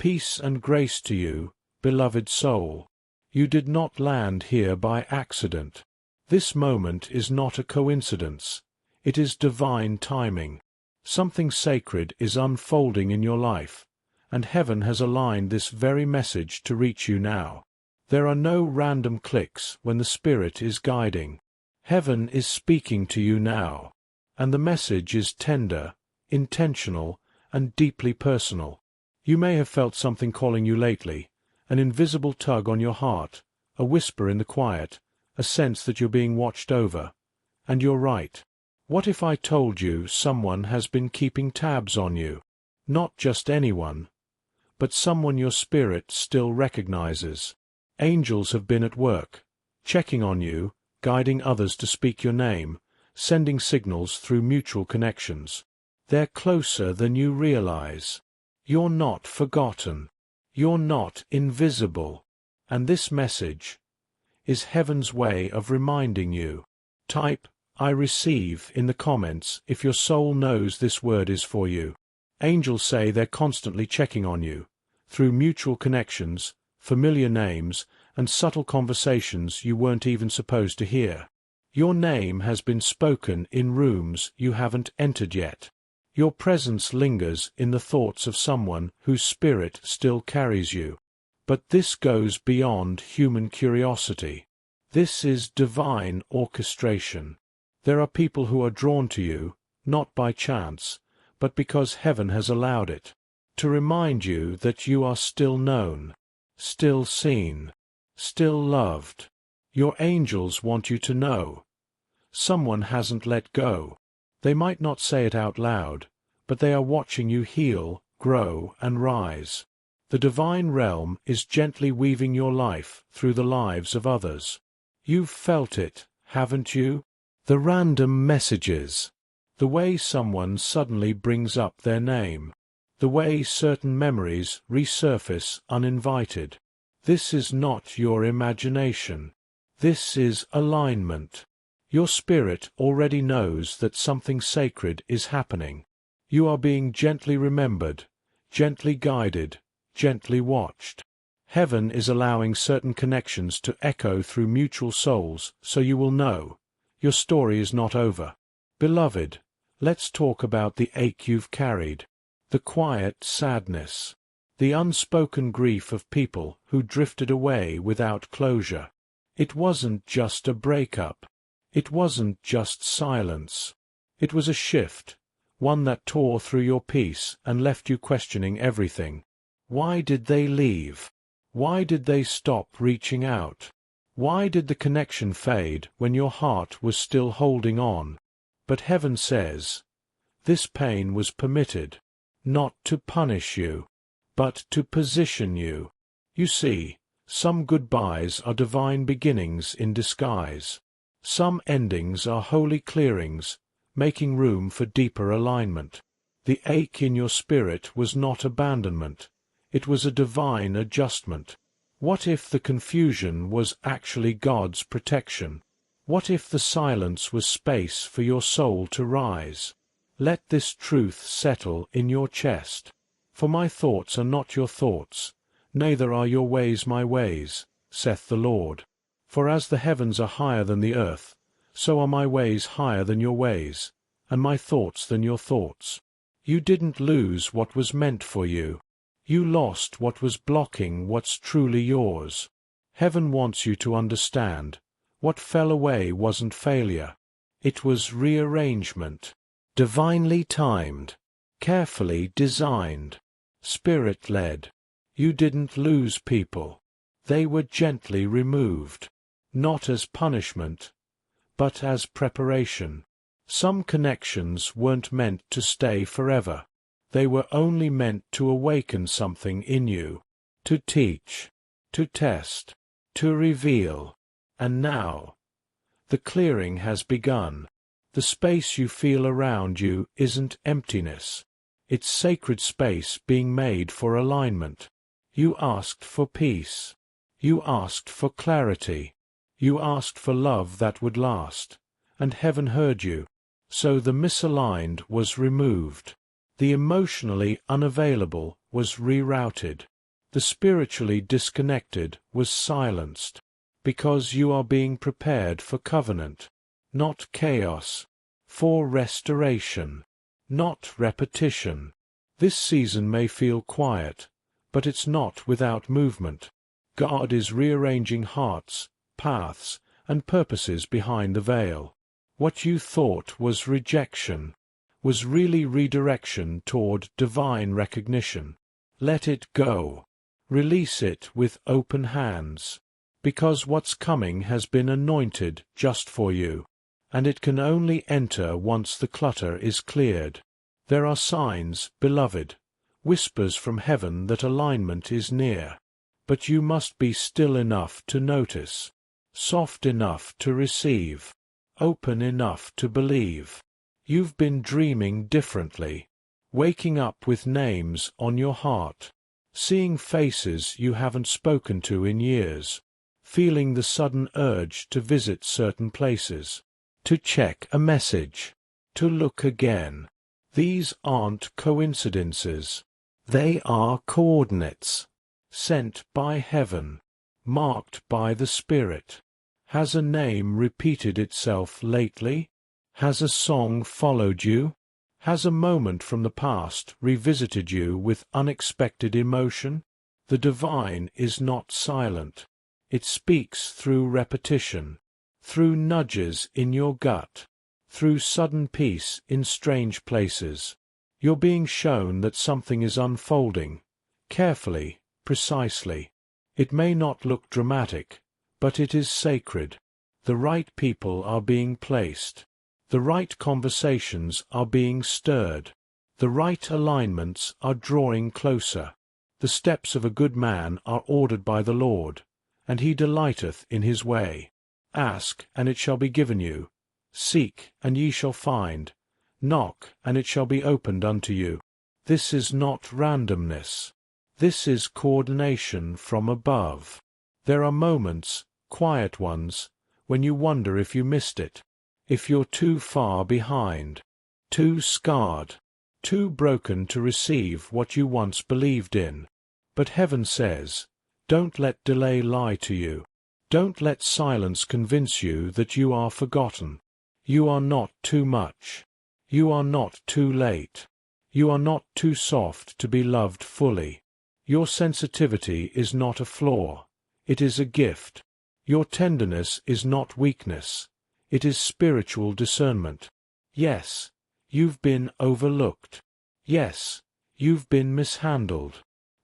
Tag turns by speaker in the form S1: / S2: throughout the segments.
S1: Peace and grace to you, beloved soul. You did not land here by accident. This moment is not a coincidence. It is divine timing. Something sacred is unfolding in your life, and heaven has aligned this very message to reach you now. There are no random clicks when the Spirit is guiding. Heaven is speaking to you now, and the message is tender, intentional, and deeply personal. You may have felt something calling you lately, an invisible tug on your heart, a whisper in the quiet, a sense that you're being watched over. And you're right. What if I told you someone has been keeping tabs on you? Not just anyone, but someone your spirit still recognizes. Angels have been at work, checking on you, guiding others to speak your name, sending signals through mutual connections. They're closer than you realize. You're not forgotten. You're not invisible. And this message is heaven's way of reminding you. Type, "I receive," in the comments if your soul knows this word is for you. Angels say they're constantly checking on you, through mutual connections, familiar names, and subtle conversations you weren't even supposed to hear. Your name has been spoken in rooms you haven't entered yet. Your presence lingers in the thoughts of someone whose spirit still carries you. But this goes beyond human curiosity. This is divine orchestration. There are people who are drawn to you, not by chance, but because heaven has allowed it, to remind you that you are still known, still seen, still loved. Your angels want you to know. Someone hasn't let go. They might not say it out loud, but they are watching you heal, grow, and rise. The divine realm is gently weaving your life through the lives of others. You've felt it, haven't you? The random messages. The way someone suddenly brings up their name. The way certain memories resurface uninvited. This is not your imagination. This is alignment. Your spirit already knows that something sacred is happening. You are being gently remembered, gently guided, gently watched. Heaven is allowing certain connections to echo through mutual souls so you will know your story is not over. Beloved, let's talk about the ache you've carried, the quiet sadness, the unspoken grief of people who drifted away without closure. It wasn't just a breakup. It wasn't just silence. It was a shift, one that tore through your peace and left you questioning everything. Why did they leave? Why did they stop reaching out? Why did the connection fade when your heart was still holding on? But heaven says, this pain was permitted, not to punish you, but to position you. You see, some goodbyes are divine beginnings in disguise. Some endings are holy clearings, making room for deeper alignment. The ache in your spirit was not abandonment. It was a divine adjustment. What if the confusion was actually God's protection? What if the silence was space for your soul to rise? Let this truth settle in your chest. For my thoughts are not your thoughts, neither are your ways my ways, saith the Lord. For as the heavens are higher than the earth, so are my ways higher than your ways, and my thoughts than your thoughts. You didn't lose what was meant for you. You lost what was blocking what's truly yours. Heaven wants you to understand. What fell away wasn't failure. It was rearrangement. Divinely timed. Carefully designed. Spirit-led. You didn't lose people. They were gently removed. Not as punishment, but as preparation. Some connections weren't meant to stay forever. They were only meant to awaken something in you, to teach, to test, to reveal. And now, the clearing has begun. The space you feel around you isn't emptiness. It's sacred space being made for alignment. You asked for peace. You asked for clarity. You asked for love that would last, and heaven heard you. So the misaligned was removed. The emotionally unavailable was rerouted. The spiritually disconnected was silenced, because you are being prepared for covenant, not chaos, for restoration, not repetition. This season may feel quiet, but it's not without movement. God is rearranging hearts, paths, and purposes behind the veil. What you thought was rejection was really redirection toward divine recognition. Let it go. Release it with open hands, because what's coming has been anointed just for you, and it can only enter once the clutter is cleared. There are signs, beloved, whispers from heaven that alignment is near, but you must be still enough to notice, soft enough to receive, open enough to believe. You've been dreaming differently, waking up with names on your heart, seeing faces you haven't spoken to in years, feeling the sudden urge to visit certain places, to check a message, to look again. These aren't coincidences. They are coordinates, sent by heaven, marked by the Spirit. Has a name repeated itself lately? Has a song followed you? Has a moment from the past revisited you with unexpected emotion? The divine is not silent. It speaks through repetition, through nudges in your gut, through sudden peace in strange places. You're being shown that something is unfolding, carefully, precisely. It may not look dramatic, but it is sacred. The right people are being placed. The right conversations are being stirred. The right alignments are drawing closer. The steps of a good man are ordered by the Lord, and he delighteth in his way. Ask, and it shall be given you. Seek, and ye shall find. Knock, and it shall be opened unto you. This is not randomness. This is coordination from above. There are moments, quiet ones, when you wonder if you missed it, if you're too far behind, too scarred, too broken to receive what you once believed in. But heaven says, don't let delay lie to you. Don't let silence convince you that you are forgotten. You are not too much. You are not too late. You are not too soft to be loved fully. Your sensitivity is not a flaw. It is a gift. Your tenderness is not weakness. It is spiritual discernment. Yes, you've been overlooked. Yes, you've been mishandled.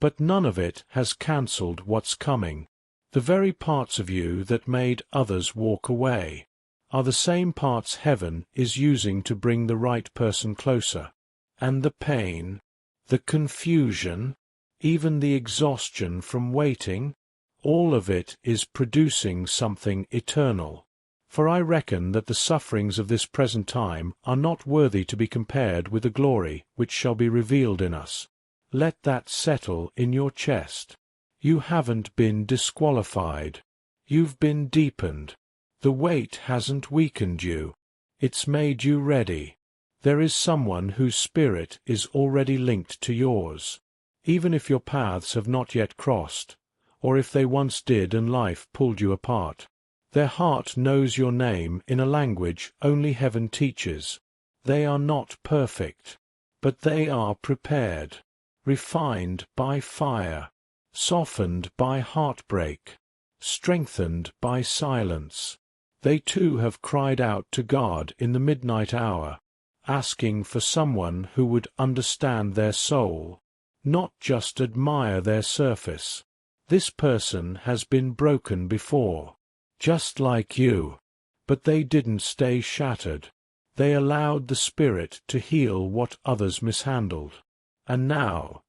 S1: But none of it has cancelled what's coming. The very parts of you that made others walk away are the same parts heaven is using to bring the right person closer. And the pain, the confusion, even the exhaustion from waiting, all of it is producing something eternal. For I reckon that the sufferings of this present time are not worthy to be compared with the glory which shall be revealed in us. Let that settle in your chest. You haven't been disqualified. You've been deepened. The weight hasn't weakened you. It's made you ready. There is someone whose spirit is already linked to yours. Even if your paths have not yet crossed, or if they once did and life pulled you apart, their heart knows your name in a language only heaven teaches. They are not perfect, but they are prepared, refined by fire, softened by heartbreak, strengthened by silence. They too have cried out to God in the midnight hour, asking for someone who would understand their soul, not just admire their surface. This person has been broken before, just like you, but they didn't stay shattered. They allowed the Spirit to heal what others mishandled. And now,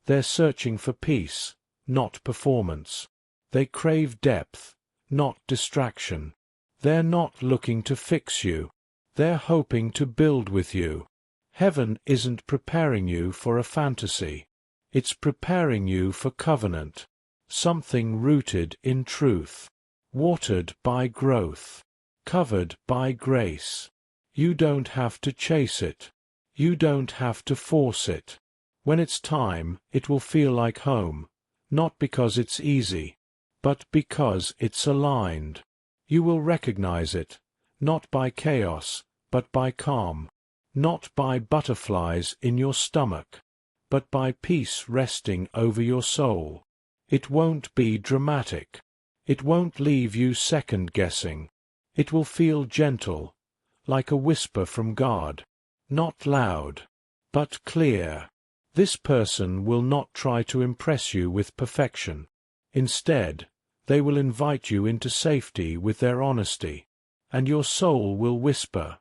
S1: they're searching for peace, not performance. They crave depth, not distraction. They're not looking to fix you. They're hoping to build with you. Heaven isn't preparing you for a fantasy. It's preparing you for covenant, something rooted in truth, watered by growth, covered by grace. You don't have to chase it. You don't have to force it. When it's time, it will feel like home, not because it's easy, but because it's aligned. You will recognize it, not by chaos, but by calm, not by butterflies in your stomach, but by peace resting over your soul. It won't be dramatic. It won't leave you second-guessing. It will feel gentle, like a whisper from God, not loud, but clear. This person will not try to impress you with perfection. Instead, they will invite you into safety with their honesty, and your soul will whisper,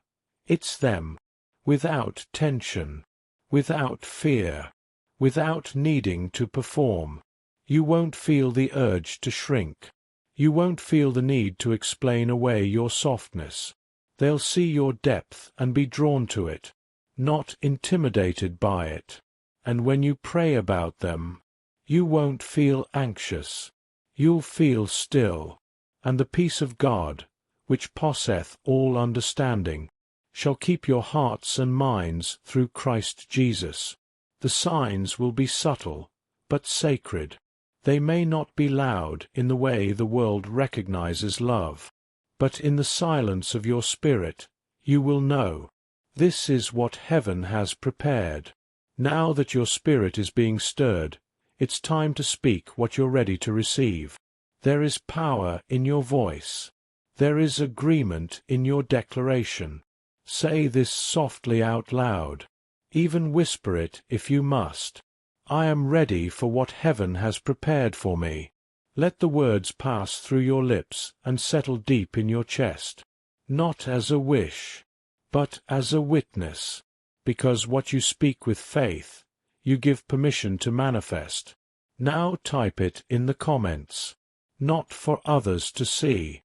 S1: "It's them," without tension, without fear, without needing to perform. You won't feel the urge to shrink. You won't feel the need to explain away your softness. They'll see your depth and be drawn to it, not intimidated by it. And when you pray about them, you won't feel anxious. You'll feel still, and the peace of God, which passeth all understanding, shall keep your hearts and minds through Christ Jesus. The signs will be subtle, but sacred. They may not be loud in the way the world recognizes love, but in the silence of your spirit, you will know. This is what heaven has prepared. Now that your spirit is being stirred, it's time to speak what you're ready to receive. There is power in your voice. There is agreement in your declaration. Say this softly out loud. Even whisper it if you must. I am ready for what heaven has prepared for me. Let the words pass through your lips and settle deep in your chest, not as a wish, but as a witness, because what you speak with faith, you give permission to manifest. Now type it in the comments, not for others to see,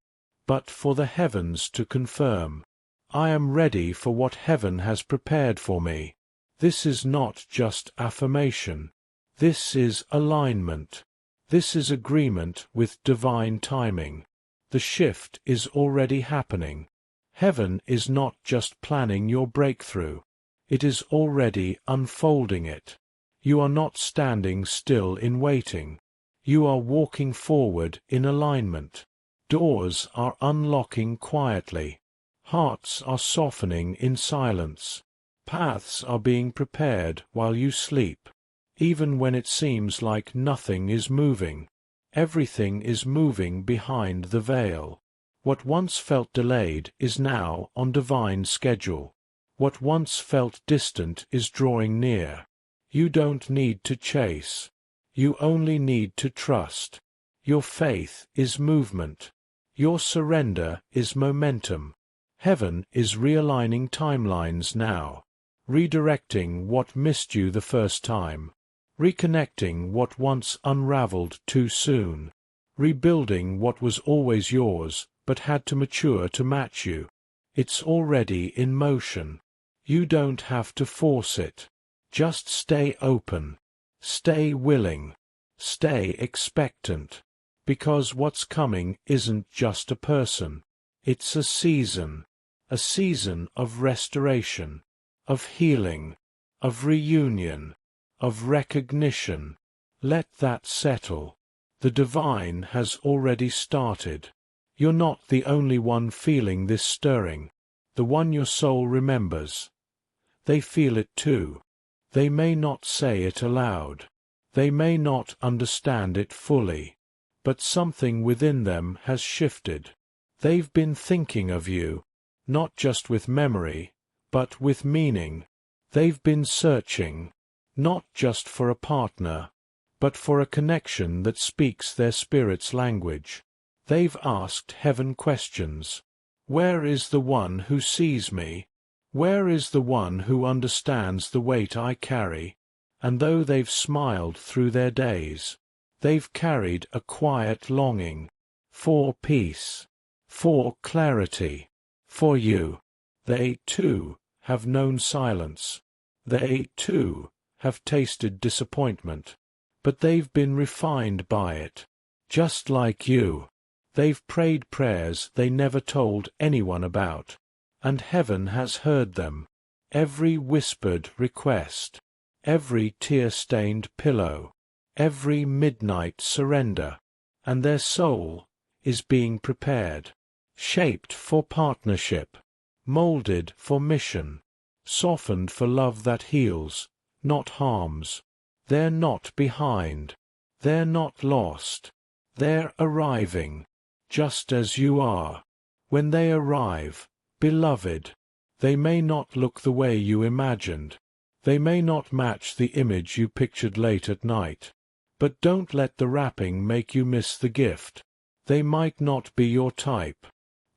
S1: but for the heavens to confirm. I am ready for what heaven has prepared for me. This is not just affirmation. This is alignment. This is agreement with divine timing. The shift is already happening. Heaven is not just planning your breakthrough. It is already unfolding it. You are not standing still in waiting. You are walking forward in alignment. Doors are unlocking quietly. Hearts are softening in silence. Paths are being prepared while you sleep. Even when it seems like nothing is moving, everything is moving behind the veil. What once felt delayed is now on divine schedule. What once felt distant is drawing near. You don't need to chase. You only need to trust. Your faith is movement. Your surrender is momentum. Heaven is realigning timelines now, redirecting what missed you the first time, reconnecting what once unraveled too soon, rebuilding what was always yours but had to mature to match you. It's already in motion. You don't have to force it. Just stay open. Stay willing. Stay expectant. Because what's coming isn't just a person. It's a season of restoration, of healing, of reunion, of recognition. Let that settle. The divine has already started. You're not the only one feeling this stirring, the one your soul remembers. They feel it too. They may not say it aloud. They may not understand it fully, but something within them has shifted. They've been thinking of you, not just with memory, but with meaning. They've been searching, not just for a partner, but for a connection that speaks their spirit's language. They've asked heaven questions. Where is the one who sees me? Where is the one who understands the weight I carry? And though they've smiled through their days, they've carried a quiet longing for peace, for clarity, for you. They, too, have known silence. They, too, have tasted disappointment. But they've been refined by it. Just like you, they've prayed prayers they never told anyone about. And heaven has heard them. Every whispered request, every tear-stained pillow, every midnight surrender, and their soul is being prepared, shaped for partnership, molded for mission, softened for love that heals, not harms. They're not behind. They're not lost. They're arriving, just as you are. When they arrive, beloved, they may not look the way you imagined. They may not match the image you pictured late at night. But don't let the wrapping make you miss the gift. They might not be your type,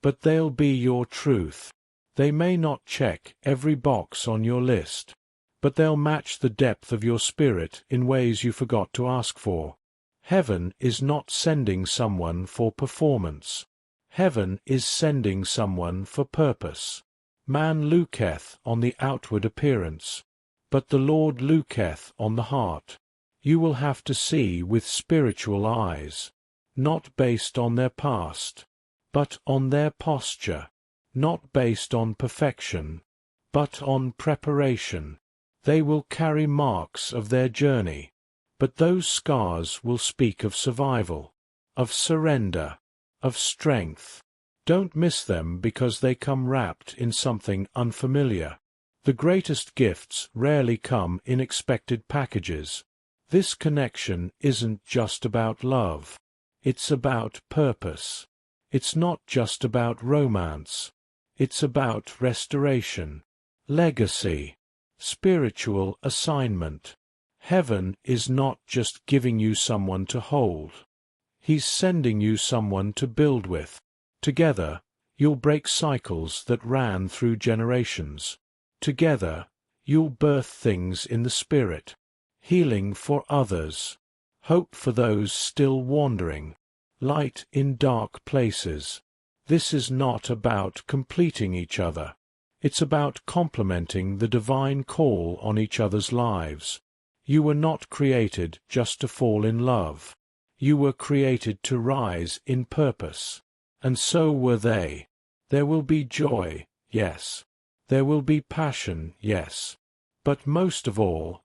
S1: but they'll be your truth. They may not check every box on your list, but they'll match the depth of your spirit in ways you forgot to ask for. Heaven is not sending someone for performance. Heaven is sending someone for purpose. Man looketh on the outward appearance, but the Lord looketh on the heart. You will have to see with spiritual eyes, not based on their past, but on their posture, not based on perfection, but on preparation. They will carry marks of their journey, but those scars will speak of survival, of surrender, of strength. Don't miss them because they come wrapped in something unfamiliar. The greatest gifts rarely come in expected packages. This connection isn't just about love. It's about purpose. It's not just about romance. It's about restoration, legacy, spiritual assignment. Heaven is not just giving you someone to hold. He's sending you someone to build with. Together, you'll break cycles that ran through generations. Together, you'll birth things in the spirit, healing for others, hope for those still wandering, light in dark places. This is not about completing each other. It's about complementing the divine call on each other's lives. You were not created just to fall in love. You were created to rise in purpose. And so were they. There will be joy, yes. There will be passion, yes. But most of all,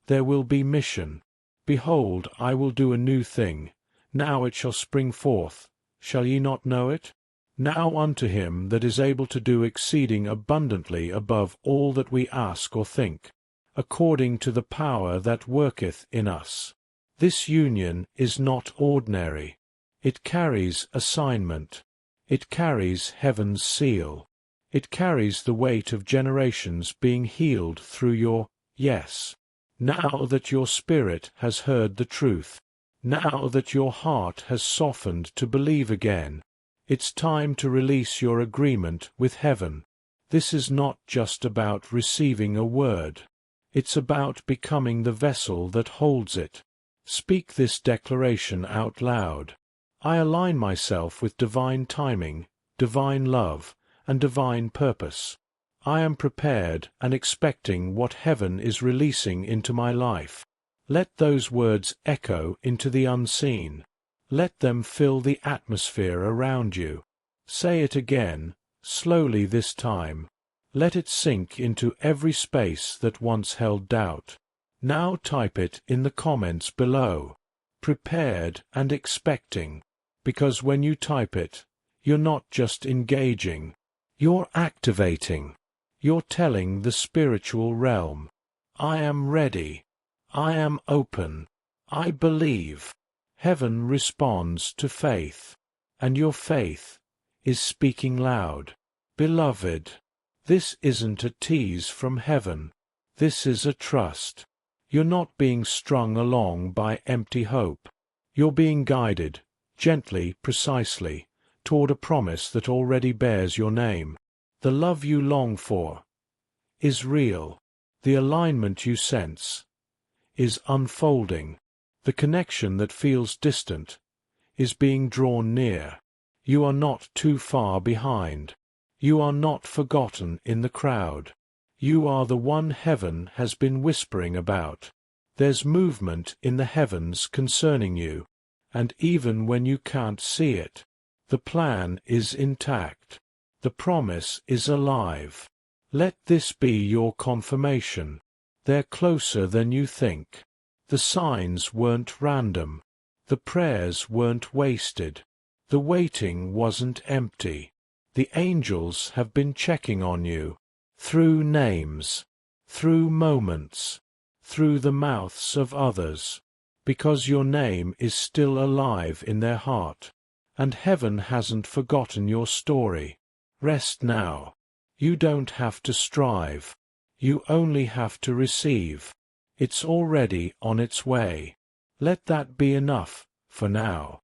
S1: there will be mission. Behold, I will do a new thing. Now it shall spring forth. Shall ye not know it? Now unto him that is able to do exceeding abundantly above all that we ask or think, according to the power that worketh in us. This union is not ordinary. It carries assignment. It carries heaven's seal. It carries the weight of generations being healed through your yes. Now that your spirit has heard the truth, now that your heart has softened to believe again, it's time to release your agreement with heaven. This is not just about receiving a word. It's about becoming the vessel that holds it. Speak this declaration out loud. I align myself with divine timing, divine love, and divine purpose. I am prepared and expecting what heaven is releasing into my life. Let those words echo into the unseen. Let them fill the atmosphere around you. Say it again, slowly this time. Let it sink into every space that once held doubt. Now type it in the comments below. Prepared and expecting. Because when you type it, you're not just engaging. You're activating. You're telling the spiritual realm, I am ready. I am open. I believe. Heaven responds to faith, and your faith is speaking loud. Beloved, this isn't a tease from heaven. This is a trust. You're not being strung along by empty hope. You're being guided, gently, precisely, toward a promise that already bears your name. The love you long for is real. The alignment you sense is unfolding. The connection that feels distant is being drawn near. You are not too far behind. You are not forgotten in the crowd. You are the one heaven has been whispering about. There's movement in the heavens concerning you, and even when you can't see it, the plan is intact. The promise is alive. Let this be your confirmation. They're closer than you think. The signs weren't random. The prayers weren't wasted. The waiting wasn't empty. The angels have been checking on you, through names, through moments, through the mouths of others, because your name is still alive in their heart, and heaven hasn't forgotten your story. Rest now. You don't have to strive. You only have to receive. It's already on its way. Let that be enough, for now.